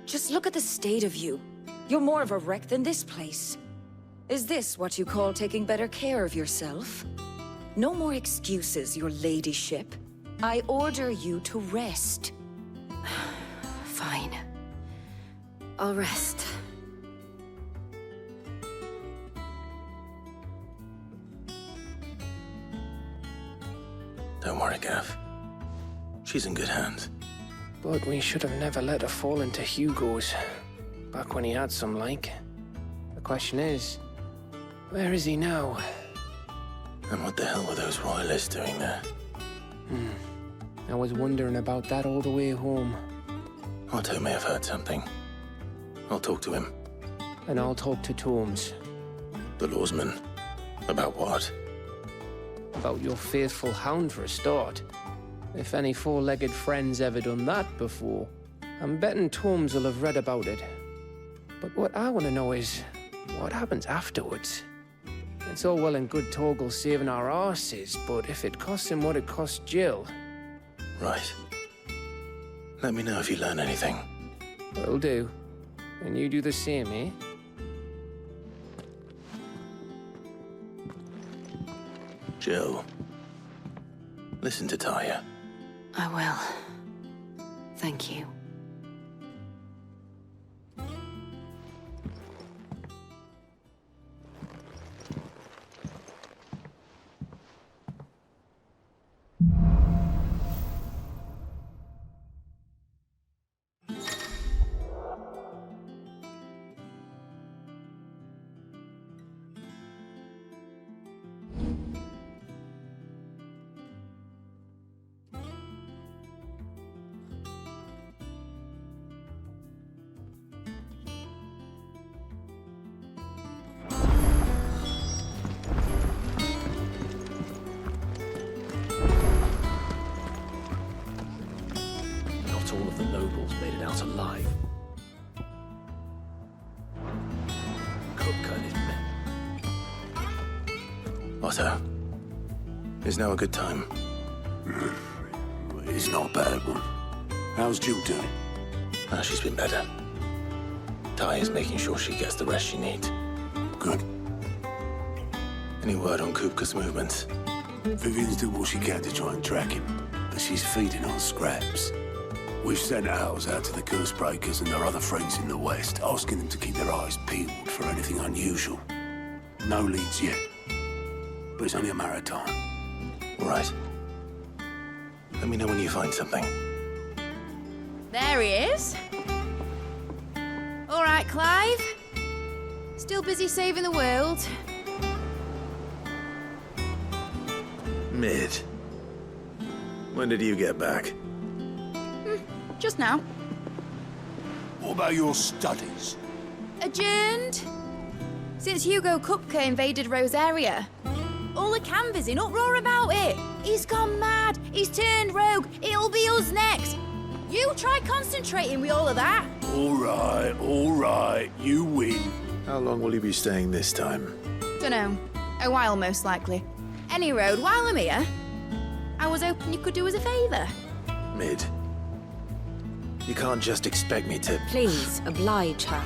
Just look at the state of you. You're more of a wreck than this place. Is this what you call taking better care of yourself? No more excuses, your ladyship. I order you to rest. Fine. I'll rest. Don't worry, Gav. She's in good hands. But we should have never let her fall into Hugo's. Back when he had some like. The question is, where is he now? And what the hell were those royalists doing there? I was wondering about that all the way home. Otto may have heard something. I'll talk to him. And I'll talk to Tomes. The lawsman. About what? About your faithful hound for a start. If any four-legged friend's ever done that before, I'm betting Tomes will have read about it. But what I want to know is, what happens afterwards? It's all well and good Torgal saving our arses, but if it costs him what it cost Jill... Right. Let me know if you learn anything. Will do. And you do the same, eh? Jill. Listen to Taya. I will. Thank you. Not all of the nobles made it out alive. Kupka and his men. Otto. Is now a good time? It's not a bad one. How's Jill doing? She's been better. Taya's making sure she gets the rest she needs. Good. Any word on Kupka's movements? Vivian's doing what she can to try and track him, but she's feeding on scraps. We've sent ours out to the Cursebreakers and their other friends in the West, asking them to keep their eyes peeled for anything unusual. No leads yet, but it's only a matter of time. All right. Let me know when you find something. There he is. All right, Clive. Still busy saving the world. Mid. When did you get back? Just now. What about your studies? Adjourned. Since Hugo Kupka invaded Rosaria. All the canvass in uproar about it. He's gone mad. He's turned rogue. It'll be us next. You try concentrating with all of that. All right. You win. How long will you be staying this time? Dunno. A while, most likely. Any road, while I'm here, I was hoping you could do us a favour. Mid. You can't just expect me to... Please, oblige her.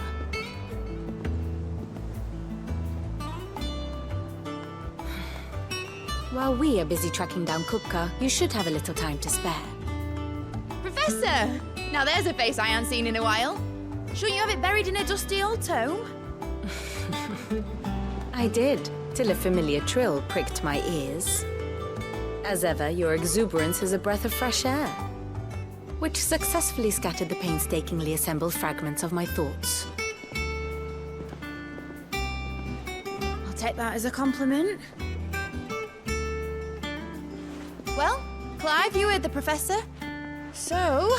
While we are busy tracking down Kupka, you should have a little time to spare. Professor! Now there's a face I haven't seen in a while. Shouldn't you have it buried in a dusty old tome? I did, till a familiar trill pricked my ears. As ever, your exuberance is a breath of fresh air, which successfully scattered the painstakingly assembled fragments of my thoughts. I'll take that as a compliment. Well, Clive, you heard the professor. So,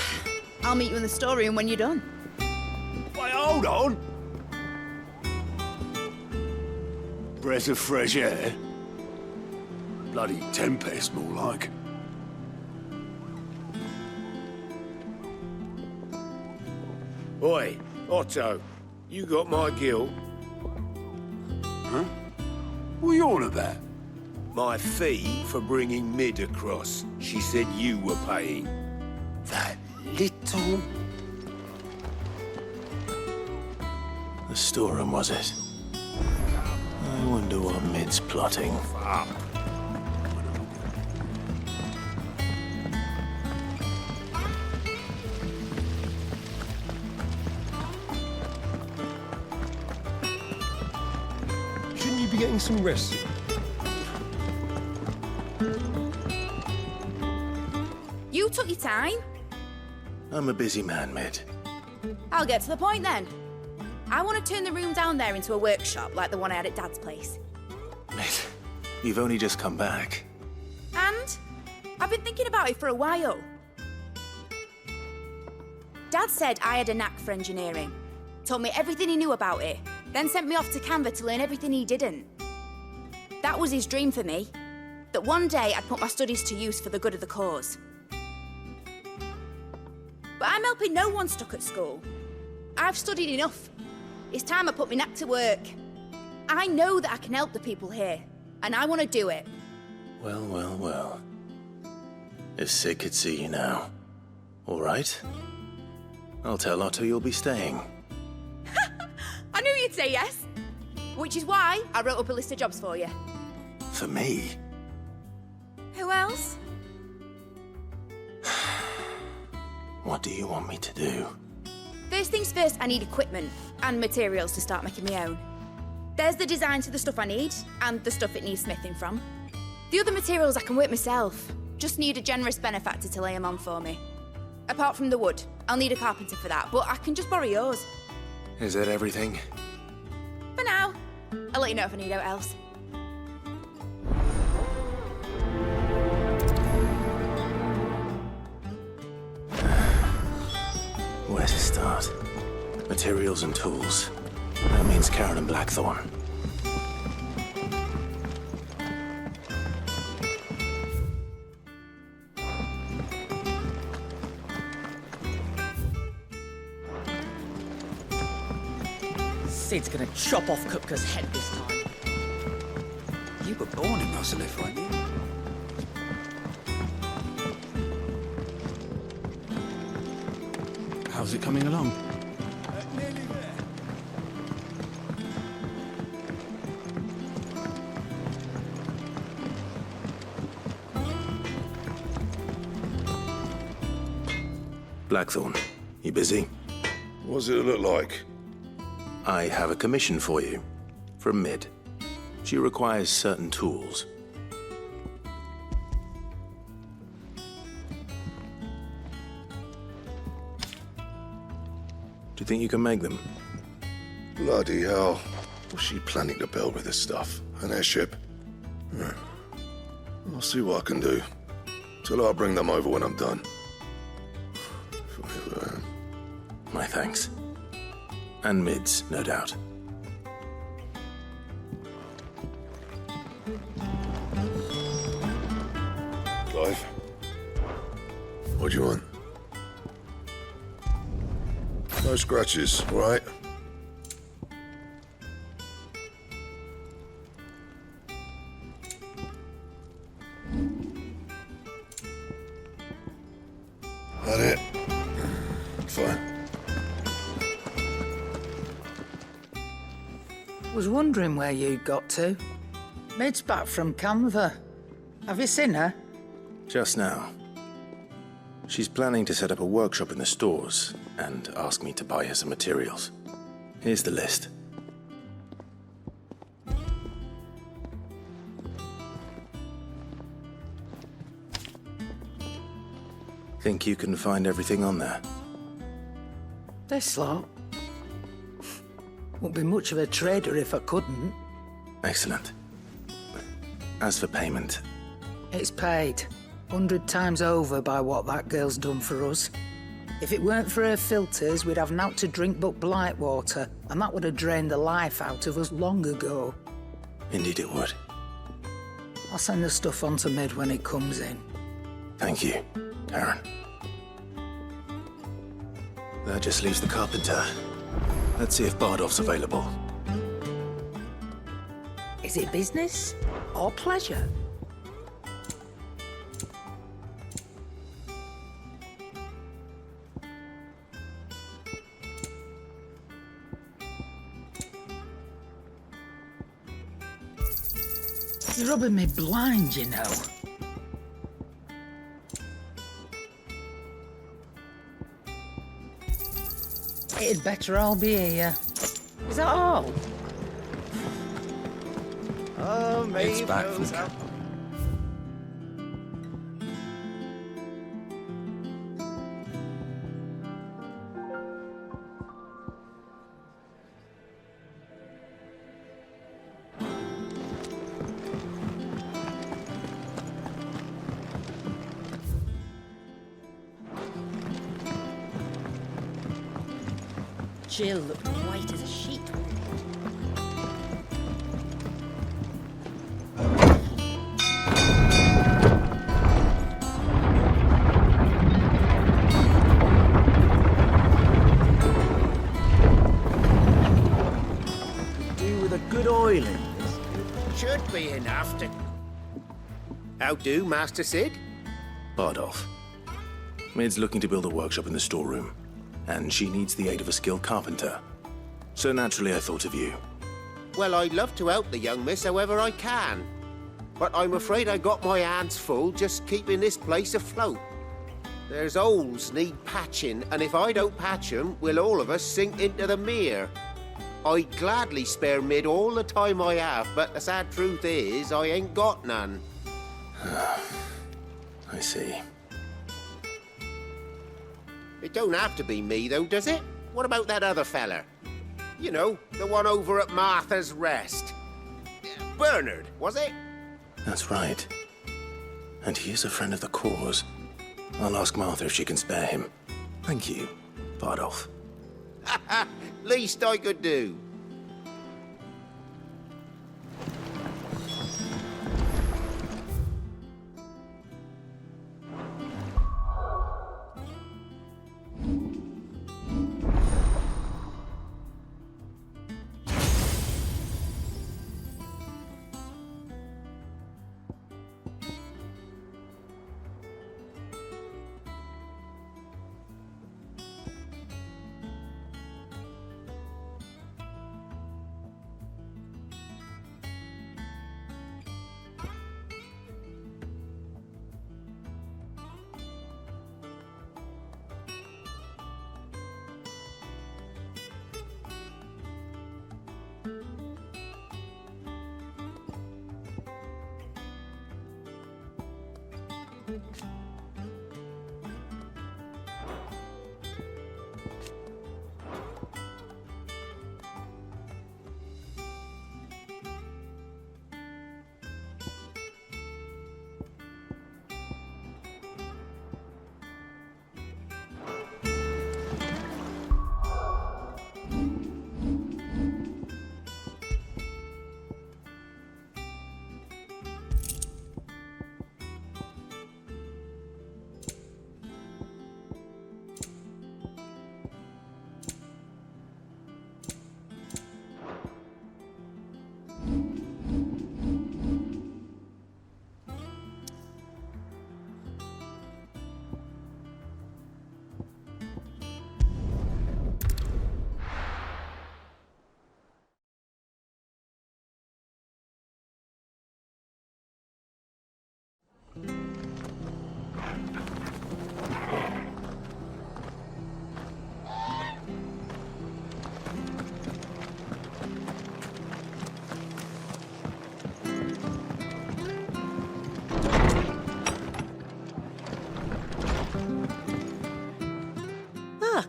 I'll meet you in the storeroom when you're done. Wait, hold on. Breath of fresh air. Bloody tempest, more like. Oi, Otto, you got my gill. Huh? What are you on about? My fee for bringing Mid across. She said you were paying. That little... The storeroom, was it? I wonder what Mid's plotting. Shouldn't you be getting some rest? You took your time. I'm a busy man, Mid. I'll get to the point then. I want to turn the room down there into a workshop like the one I had at Dad's place. Mid, you've only just come back. And I've been thinking about it for a while. Dad said I had a knack for engineering. Told me everything he knew about it, then sent me off to Canva to learn everything he didn't. That was his dream for me. That one day I'd put my studies to use for the good of the cause. But I'm helping no one stuck at school. I've studied enough. It's time I put my knack to work. I know that I can help the people here, and I want to do it. Well, well, well. If Sid could see you now. All right. I'll tell Otto you'll be staying. I knew you'd say yes. Which is why I wrote up a list of jobs for you. For me? Who else? What do you want me to do? First things first, I need equipment and materials to start making my own. There's the design to the stuff I need, and the stuff it needs smithing from. The other materials I can work myself. Just need a generous benefactor to lay them on for me. Apart from the wood, I'll need a carpenter for that, but I can just borrow yours. Is that everything? For now. I'll let you know if I need out else. Where to start? Materials and tools. That means Karen and Blackthorn. Sid's gonna chop off Kupka's head this time. You were born in Rosalith, weren't you? How's it coming along? Nearly there. Blackthorn, you busy? What's it look like? I have a commission for you. From Mid. She requires certain tools. Do you think you can make them? Bloody hell. What's she planning to build with this stuff? An airship? I'll see what I can do. Till I bring them over when I'm done. My thanks. And Mid's, no doubt. Clive? What do you want? No scratches, all right? That it? Fine. Was wondering where you got to. Mid's back from Canva. Have you seen her? Just now. She's planning to set up a workshop in the stores and ask me to buy her some materials. Here's the list. Think you can find everything on there? This lot. Wouldn't be much of a trader if I couldn't. Excellent. As for payment, It's paid 100 times over by what that girl's done for us. If it weren't for her filters, we'd have naught to drink but blight water, and that would have drained the life out of us long ago. indeed it would. I'll send the stuff on to Mid when it comes in. Thank you, Karen. That just leaves the carpenter. Let's see if Bardolph's available. Is it business or pleasure? It's rubbing me blind, you know. It'd better all be here. Is that all? Oh, It's back from Jill looked white as a sheet. Do with a good oil in this. Should be enough to... How do, Master Sid? Bardolph. Mid's looking to build a workshop in the storeroom, and she needs the aid of a skilled carpenter. So naturally I thought of you. Well, I'd love to help the young miss however I can. But I'm afraid I got my hands full just keeping this place afloat. There's holes need patching, and if I don't patch them, we'll all of us sink into the mere. I'd gladly spare Mid all the time I have, but the sad truth is, I ain't got none. I see. It don't have to be me, though, does it? What about that other fella? You know, the one over at Martha's Rest. Bernard, was it? That's right. And he is a friend of the cause. I'll ask Martha if she can spare him. Thank you, Bardolph. Least I could do.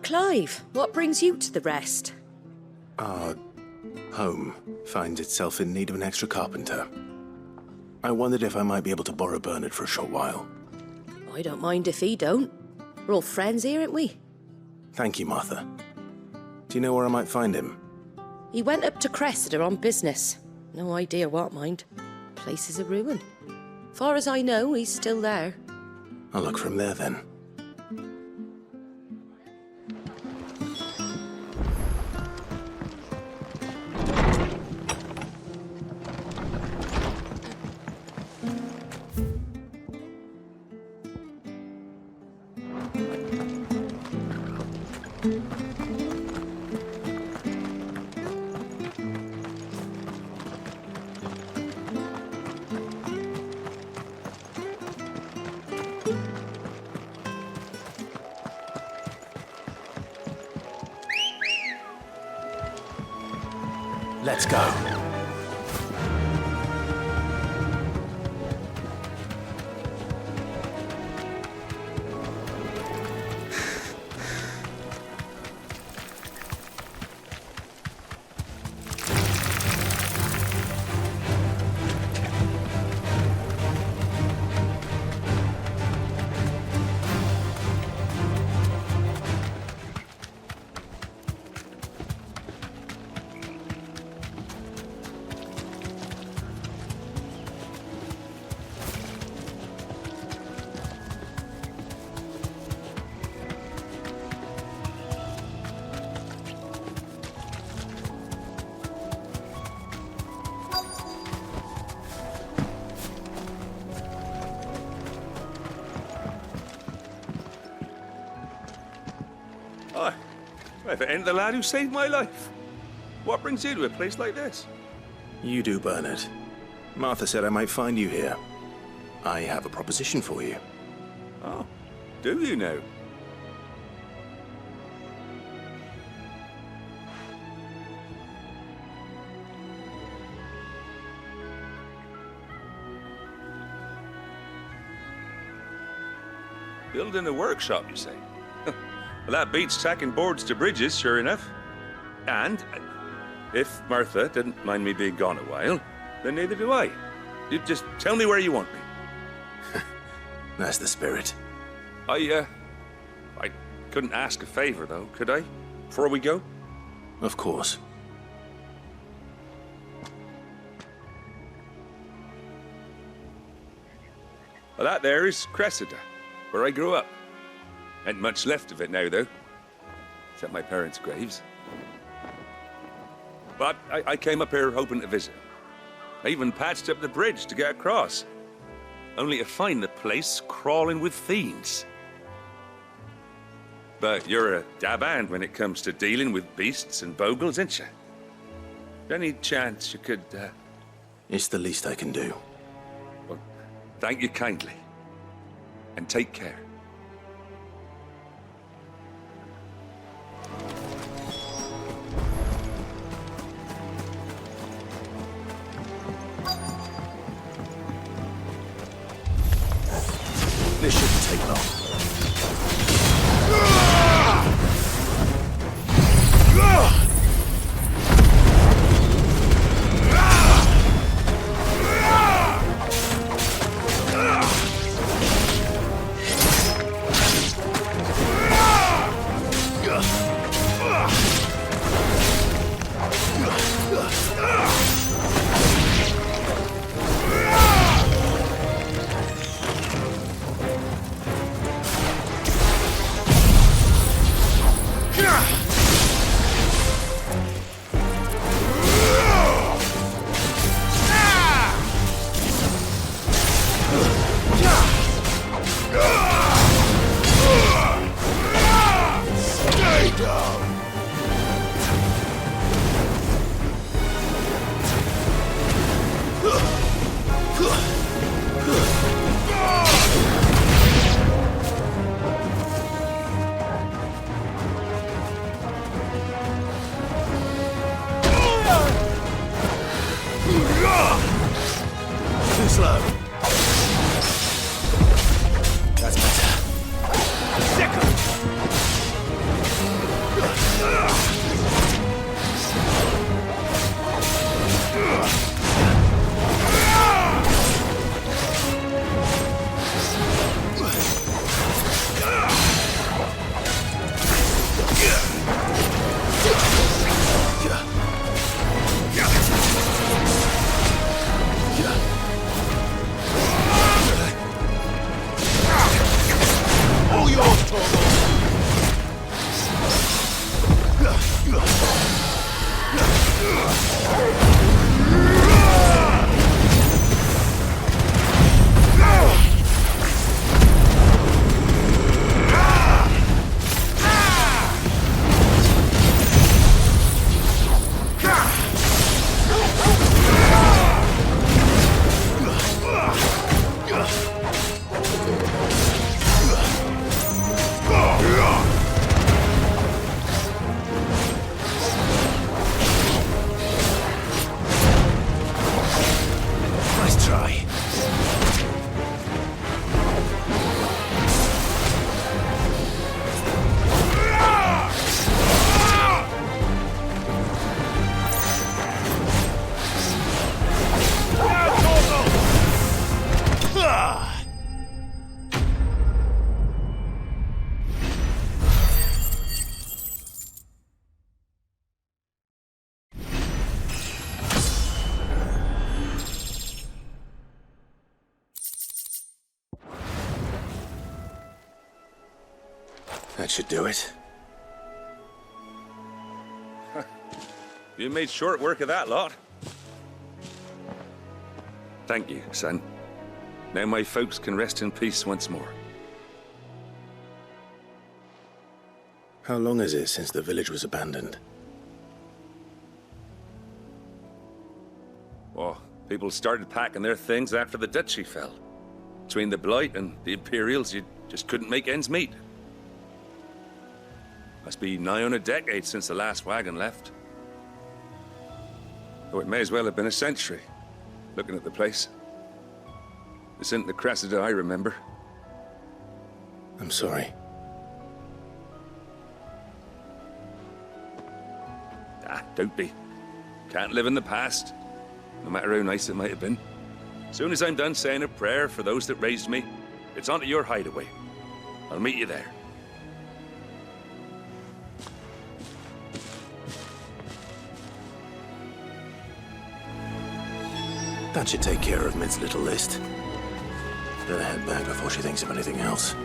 Clive, what brings you to the Rest? Our home finds itself in need of an extra carpenter. I wondered if I might be able to borrow Bernard for a short while. I don't mind if he don't. We're all friends here, aren't we? Thank you, Martha. Do you know where I might find him? He went up to Cressida on business. No idea what, mind. Place is a ruin. Far as I know, he's still there. I'll look for him there then. Let's go. Aye. Well, if it ain't the lad who saved my life. What brings you to a place like this? You do, Bernard. Martha said I might find you here. I have a proposition for you. Oh, do you now? Building a workshop, you say? Well, that beats tacking boards to bridges, sure enough. And if Martha didn't mind me being gone a while, then neither do I. You just tell me where you want me. That's the spirit. I couldn't ask a favor, though, could I? Before we go? Of course. Well, that there is Cressida, where I grew up. Ain't much left of it now, though. Except my parents' graves. But I came up here hoping to visit. I even patched up the bridge to get across. Only to find the place crawling with fiends. But you're a dab hand when it comes to dealing with beasts and bogles, ain't you? Any chance you could, It's the least I can do. Well, thank you kindly. And take care. This shouldn't take long. Too slow. That's better. Second. That should do it. You made short work of that lot. Thank you, son. Now my folks can rest in peace once more. How long is it since the village was abandoned? Oh, people started packing their things after the duchy fell. Between the Blight and the Imperials, you just couldn't make ends meet. Must be nigh on a decade since the last wagon left. Oh, it may as well have been a century, looking at the place. This isn't the Cressida I remember. I'm sorry. Don't be. Can't live in the past, no matter how nice it might have been. Soon as I'm done saying a prayer for those that raised me, it's on to your hideaway. I'll meet you there. That should take care of Mid's little list. Better head back before she thinks of anything else.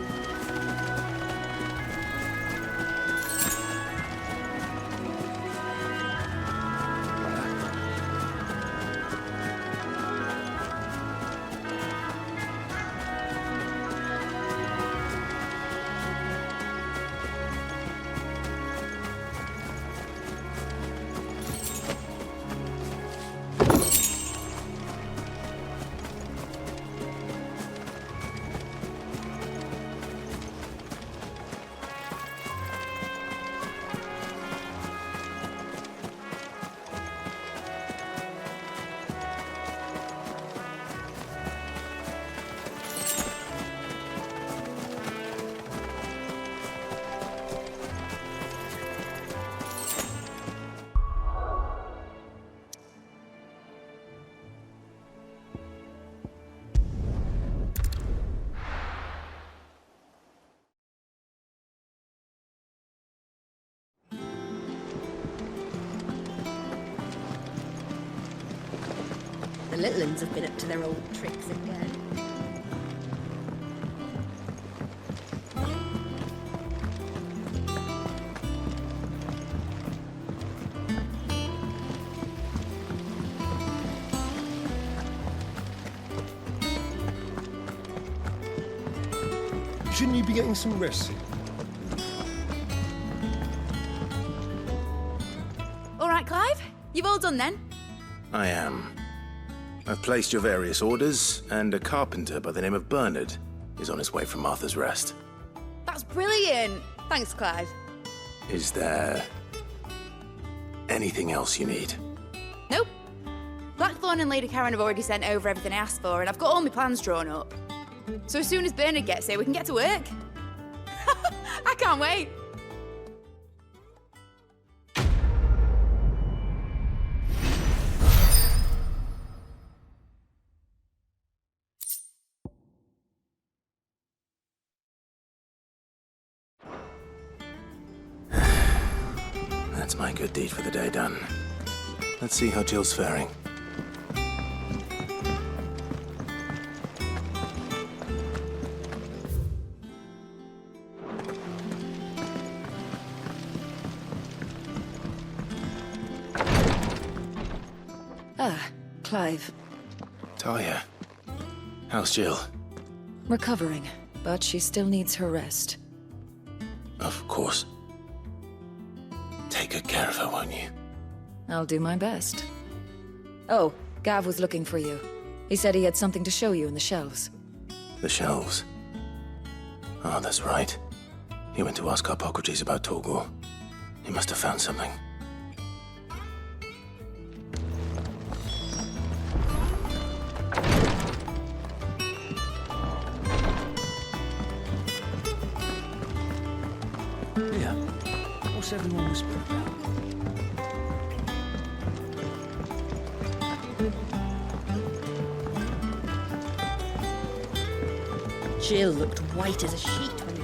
The little uns have been up to their old tricks again. Shouldn't you be getting some rest? All right, Clive? You've all done then? I am. I've placed your various orders, and a carpenter by the name of Bernard is on his way from Martha's Rest. That's brilliant. Thanks, Clive. Is there anything else you need? Nope. Blackthorn and Lady Karen have already sent over everything I asked for, and I've got all my plans drawn up. So as soon as Bernard gets here, we can get to work. I can't wait. That's my good deed for the day done. Let's see how Jill's faring. Clive. Talia. How's Jill? Recovering, but she still needs her rest. Of course. Take good care of her, won't you? I'll do my best. Oh, Gav was looking for you. He said he had something to show you in the shelves. The shelves? Oh, that's right. He went to ask Harpocrates about Torgor. He must have found something. Yeah. What's everyone whispering about? Jill looked white as a sheet when you...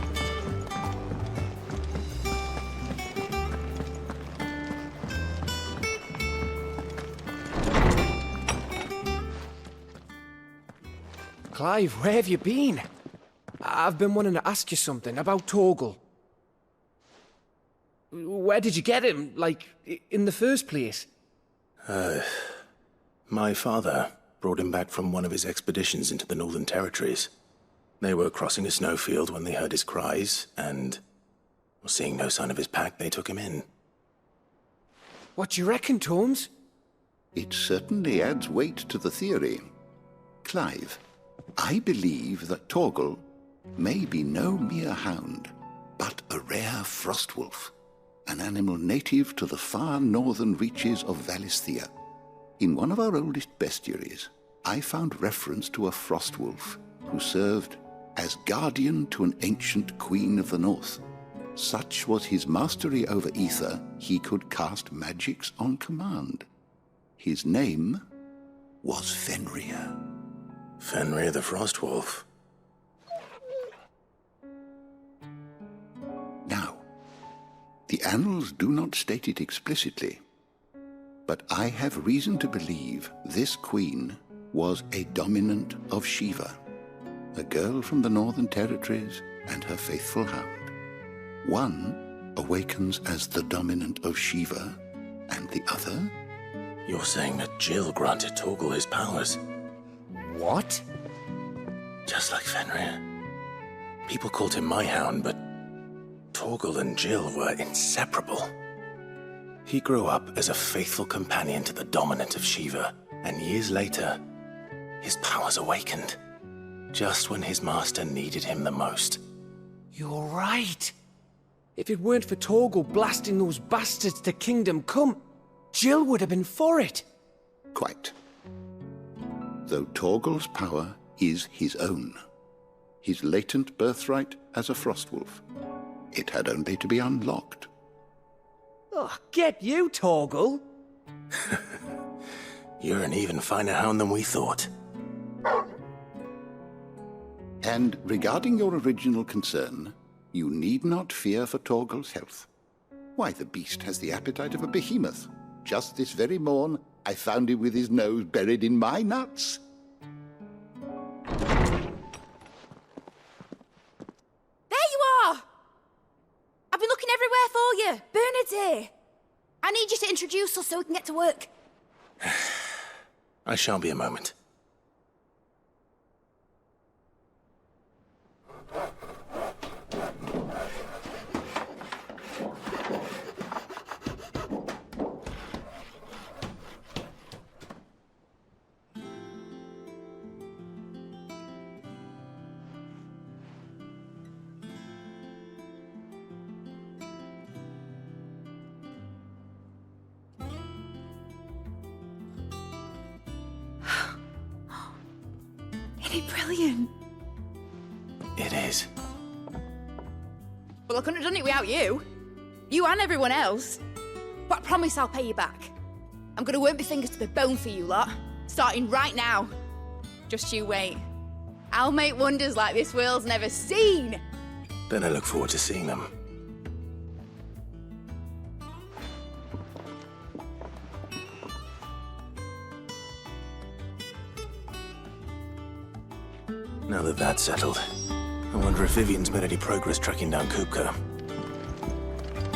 Clive, where have you been? I've been wanting to ask you something about Torgal. Where did you get him? Like, in the first place? My father brought him back from one of his expeditions into the Northern Territories. They were crossing a snowfield when they heard his cries, and seeing no sign of his pack, they took him in. What do you reckon, Torms? It certainly adds weight to the theory. Clive, I believe that Torgal may be no mere hound, but a rare frostwolf, an animal native to the far northern reaches of Valisthea. In one of our oldest bestiaries, I found reference to a frostwolf who served as guardian to an ancient queen of the north. Such was his mastery over ether, he could cast magics on command. His name was Fenrir. Fenrir the Frostwolf. Now, the annals do not state it explicitly, but I have reason to believe this queen was a dominant of Shiva, a girl from the Northern Territories and her faithful hound. One awakens as the dominant of Shiva, and the other? You're saying that Jill granted Torgal his powers? What? Just like Fenrir. People called him my hound, but Torgal and Jill were inseparable. He grew up as a faithful companion to the dominant of Shiva, and years later, his powers awakened, just when his master needed him the most. You're right. If it weren't for Torgal blasting those bastards to Kingdom Come, Jill would have been for it. Quite. Though Torgal's power is his own, his latent birthright as a frostwolf, it had only to be unlocked. Oh, get you, Torgal! You're an even finer hound than we thought. And regarding your original concern, you need not fear for Torgal's health. Why, the beast has the appetite of a behemoth. Just this very morn, I found him with his nose buried in my nuts. There you are! I've been looking everywhere for you. Bernard's here. I need you to introduce us so we can get to work. I shan't be a moment. Isn't it brilliant? It is. Well, I couldn't have done it without you. You and everyone else. But I promise I'll pay you back. I'm gonna work my fingers to the bone for you lot, starting right now. Just you wait. I'll make wonders like this world's never seen. Then I look forward to seeing them. Now that that's settled, I wonder if Vivian's made any progress tracking down Kupka.